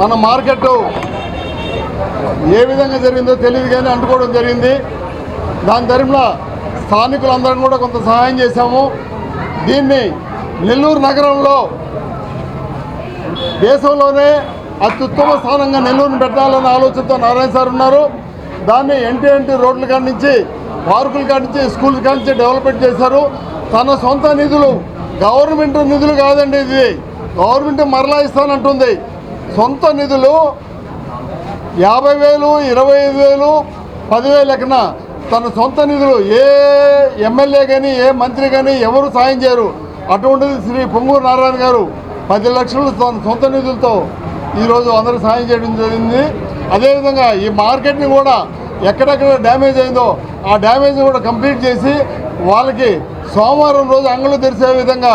మన మార్కెట్ ఏ విధంగా జరిగిందో తెలియదు కానీ అంటుకోవడం జరిగింది. దాని తరపున స్థానికులందరం కూడా కొంత సహాయం చేశాము. దీన్ని నెల్లూరు నగరంలో దేశంలోనే అత్యుత్తమ స్థానంగా నెల్లూరుని పెట్టాలన్న ఆలోచనతో నారాయణ సార్ ఉన్నారు. దాన్ని ఎన్టీ రోడ్ల కాడి నుంచి, పార్కుల కాడి నుంచి, స్కూల్ కాడి నుంచి డెవలప్మెంట్ చేశారు. తన సొంత నిధులు, గవర్నమెంట్ నిధులు కాదండి, ఇది గవర్నమెంట్ మరలా ఇస్తానంటుంది. సొంత నిధులు 50,000, 25,000, 10,000 లెక్కన తన సొంత నిధులు ఏ ఎమ్మెల్యే కానీ ఏ మంత్రి కానీ ఎవరు సాయం చేయరు. అటువంటిది శ్రీ పొంగూరు నారాయణ గారు 10 లక్షలు తన సొంత నిధులతో ఈరోజు అందరూ సాయం చేయడం జరిగింది. అదేవిధంగా ఈ మార్కెట్ని కూడా ఎక్కడెక్కడ డ్యామేజ్ అయిందో ఆ డ్యామేజ్ని కూడా కంప్లీట్ చేసి వాళ్ళకి సోమవారం రోజు అంగళ్ళు తెరిచే విధంగా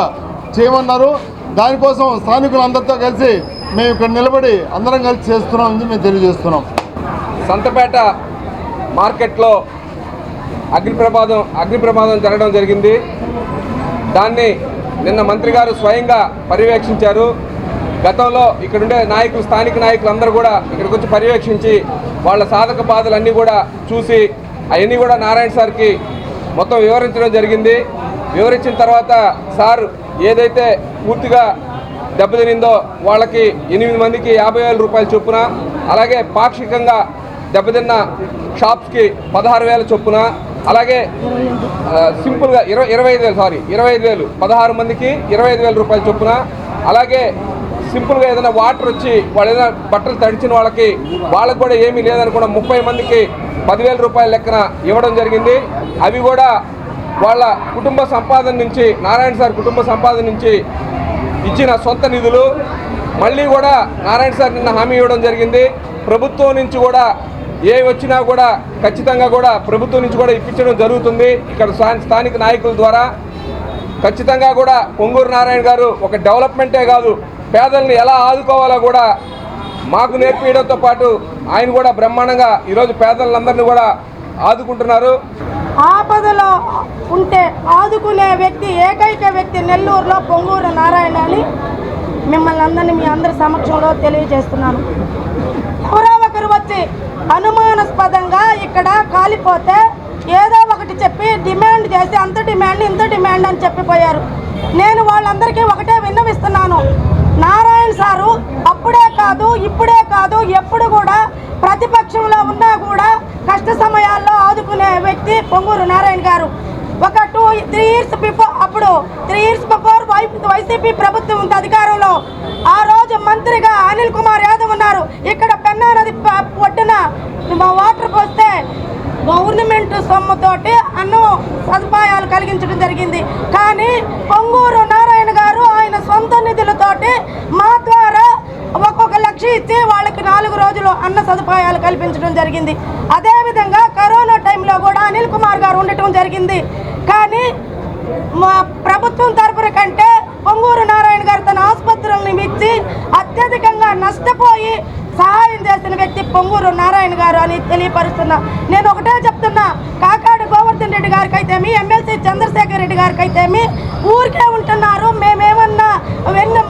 చేయమన్నారు. దానికోసం స్థానికులందరితో కలిసి మేము ఇక్కడ నిలబడి అందరం కలిసి చేస్తున్నామని మేము తెలియజేస్తున్నాం. సంతపేట మార్కెట్లో అగ్ని ప్రమాదం జరగడం జరిగింది. దాన్ని నిన్న మంత్రి గారు స్వయంగా పర్యవేక్షించారు. గతంలో ఇక్కడుండే నాయకులు, స్థానిక నాయకులు అందరూ కూడా ఇక్కడికి వచ్చి పర్యవేక్షించి వాళ్ళ సాధక బాధలన్నీ కూడా చూసి అవన్నీ కూడా నారాయణ సార్కి మొత్తం వివరించడం జరిగింది. వివరించిన తర్వాత సార్ ఏదైతే పూర్తిగా దెబ్బతినిందో వాళ్ళకి 8 మందికి 50,000 రూపాయల చొప్పున, అలాగే పాక్షికంగా దెబ్బతిన్న షాప్స్కి 16,000 చొప్పున, అలాగే సింపుల్గా 25,000 16 మందికి 25,000 రూపాయల చొప్పున, అలాగే సింపుల్గా ఏదైనా వాటర్ వచ్చి వాళ్ళు ఏదైనా బట్టలు తడిచిన వాళ్ళకి కూడా ఏమీ లేదనుకున్న 30 మందికి 10,000 రూపాయల లెక్కన ఇవ్వడం జరిగింది. అవి కూడా వాళ్ళ కుటుంబ సంపాదన నుంచి, నారాయణ సార్ కుటుంబ సంపాదన నుంచి ఇచ్చిన సొంత నిధులు. మళ్ళీ కూడా నారాయణ సార్ నిన్న హామీ ఇవ్వడం జరిగింది, ప్రభుత్వం నుంచి కూడా ఏ వచ్చినా కూడా ఖచ్చితంగా కూడా ప్రభుత్వం నుంచి కూడా ఇప్పించడం జరుగుతుంది. ఇక్కడ స్థానిక నాయకుల ద్వారా ఖచ్చితంగా కూడా పొంగూరు నారాయణ గారు ఒక డెవలప్మెంటే కాదు, పేదల్ని ఎలా ఆదుకోవాలో కూడా మాకు నేర్పించడంతో పాటు ఆయన కూడా బ్రహ్మాండంగా ఈరోజు పేదలందరినీ కూడా ఆదుకుంటున్నారు. ఆపదలో ఉంటే ఆదుకునే వ్యక్తి, ఏకైక వ్యక్తి నెల్లూరులో పొంగూరు నారాయణ అని మిమ్మల్ని అందరినీ మీ అందరి సమక్షంలో తెలియజేస్తున్నాను. ఎవరో ఒకరు వచ్చి అనుమానాస్పదంగా ఇక్కడ కాలిపోతే ఏదో ఒకటి చెప్పి డిమాండ్ చేసి అంత డిమాండ్ ఇంత డిమాండ్ అని చెప్పిపోయారు. నేను వాళ్ళందరికీ ఒకటే విన్నవిస్తున్నాను, నారాయణ సారు అప్పుడే కాదు ఇప్పుడే కాదు ఎప్పుడు కూడా ప్రతిపక్షంలో ఉన్నా కూడా కష్ట సమయాల్లో ఆదుకునే వ్యక్తి పొంగూరు నారాయణ గారు. ఒక 3 years బిఫోర్, అప్పుడు 3 years బిఫోర్ వైసీపీ ప్రభుత్వం ఉంది అధికారంలో. ఆ రోజు మంత్రిగా అనిల్ కుమార్ యాదవ్ ఉన్నారు. ఇక్కడ పెన్నా నది ఒడ్డున వాటర్ పోస్తే గవర్నమెంట్ సొమ్ముతోటి అన్నం సదుపాయాలు కలిగించడం జరిగింది. కానీ పొంగూరు నారాయణ గారు ఆయన సొంత నిధులతోటి మా ద్వారా 1 లక్ష ఇచ్చి వాళ్ళకి 4 రోజులు అన్న సదుపాయాలు కల్పించడం జరిగింది. అదేవిధంగా కరోనా టైంలో కూడా అనిల్ కుమార్ గారు ఉండటం జరిగింది. కానీ మా ప్రభుత్వం తరపున కంటే పొంగూరు నారాయణ గారు తన ఆసుపత్రులను ఇచ్చి అత్యధికంగా నష్టపోయి సహాయం చేసిన వ్యక్తి పొంగూరు నారాయణ గారు అని తెలియపరుస్తున్నా. నేను ఒకటే చెప్తున్నా, కాకాడు గోవర్ధన్ రెడ్డి గారికి అయితేమి, ఎమ్మెల్సీ చంద్రశేఖర్ రెడ్డి గారికి అయితేమి ఊరికే ఉంటున్నారు, మేమేమన్నా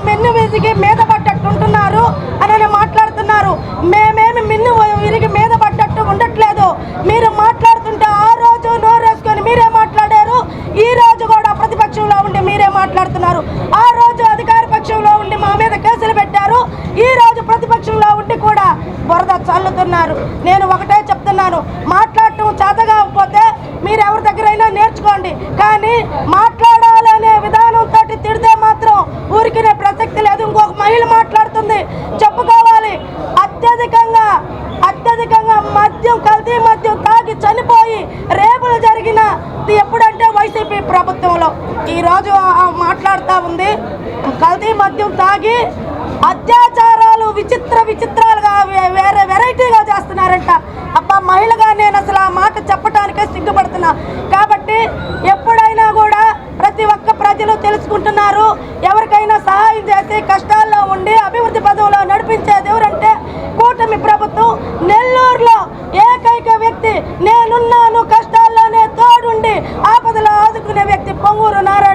మెన్ను విరిగి మీద పడ్డట్టు ఉంటున్నారు అని మాట్లాడుతున్నారు. మేమేమి మిన్ను విరిగి మీద పడ్డట్టు ఉండట్లేదు. మీరు మాట్లాడుతుంటే ఆ రోజు నోరేసుకొని మీరే మాట్లాడారు, ఈ రోజు కూడా ప్రతిపక్షంలో ఉండి మీరే మాట్లాడుతున్నారు. ఆ రోజు అధికార పక్షంలో ఉండి మా మీద కేసులు పెట్టారు, ఈ రోజు ప్రతిపక్షంలో ఉండి కూడా బురద చల్లుతున్నారు. నేను ఒకటే చెప్తున్నాను, మాట్లాడటం చేతగాకపోతే మీరు ఎవరి దగ్గరైనా నేర్చుకోండి, కానీ మాట్లాడాలనే విధానంతో తిడితే మాత్రం ఊరికినే ప్రసక్తి లేదు. ఇంకొక మహిళ మాట్లాడుతుంది, చెప్పుకోవాలి. అత్యధికంగా మద్యం, కల్తీ మద్యం తాగి చనిపోయి రేపులు జరిగిన ఎప్పుడంటే వైసీపీ ప్రభుత్వంలో. ఈరోజు మాట్లాడుతూ ఉంది, కల్తీ మద్యం తాగి అత్యాచారాలు విచిత్రాలుగా వెరైటీగా చేస్తున్నారంట. అబ్బా, మహిళగా నేను అసలు ఆ మాట చెప్పడానికే సిగ్గుపడుతున్నా. కాబట్టి ఎప్పుడైనా కూడా ప్రతి ఒక్క ప్రజలు తెలుసుకుంటున్నారు, ఎవరికైనా సహాయం చేసి కష్టాల్లో ఉండి అభివృద్ధి పదవులో నడిపించేది ఎవరంటే కూటమి ప్రభుత్వం. నెల్లూరులో ఏకైక వ్యక్తి నేనున్నాను, కష్టాల్లోనే తోడుండి ఆపదలో ఆదుకునే వ్యక్తి పొంగూరు నారాయణ.